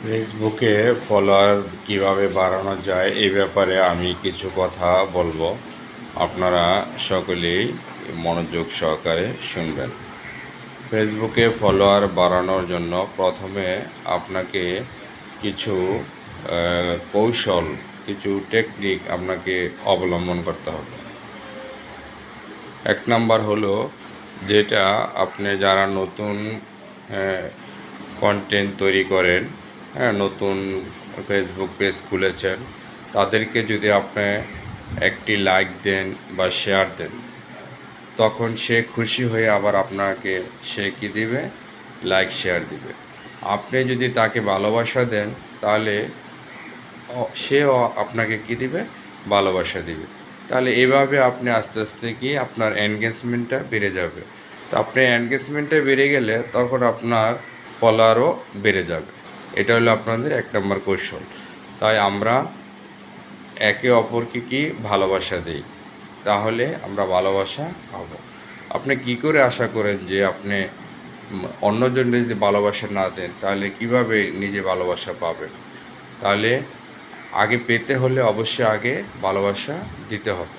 ফেসবুকে ফলোয়ার কিভাবে বাড়ানো যায় এই ব্যাপারে আমি কিছু কথা বলবো। আপনারা সকলেই মনোযোগ সহকারে শুনবেন। ফেসবুকে ফলোয়ার বাড়ানোর জন্য প্রথমে আপনাকে কিছু কৌশল, কিছু টেকনিক আপনাকে অবলম্বন করতে হবে। এক নাম্বার হলো, যেটা আপনি যারা নতুন কন্টেন্ট তৈরি করেন, নতুন ফেসবুক পেজ খুলেছেন, তাদেরকে যদি আপনি একটি লাইক দেন বা শেয়ার দেন, তখন সে খুশি হয়ে আবার আপনাকে সে কী দিবে, লাইক শেয়ার দিবে। আপনি যদি তাকে ভালোবাসা দেন, তাহলে সেও আপনাকে কী দিবে, ভালোবাসা দিবে। তাহলে এভাবে আপনি আস্তে আস্তে কি আপনার এনগেজমেন্টটা বেড়ে যাবে। তো আপনার এনগেজমেন্টটা বেড়ে গেলে তখন আপনার ফলোয়ারও বেড়ে যাবে। এটা হলো আপনাদের এক নম্বর কৌশল। তাই আমরা একে অপরকে কি ভালোবাসা দিই, তাহলে আমরা ভালোবাসা পাবো। আপনি কি করে আশা করেন যে আপনি অন্যজন যদি ভালোবাসা না দেন, তাহলে কিভাবে নিজে ভালোবাসা পাবেন? তাহলে আগে পেতে হলে অবশ্যই আগে ভালোবাসা দিতে হবে।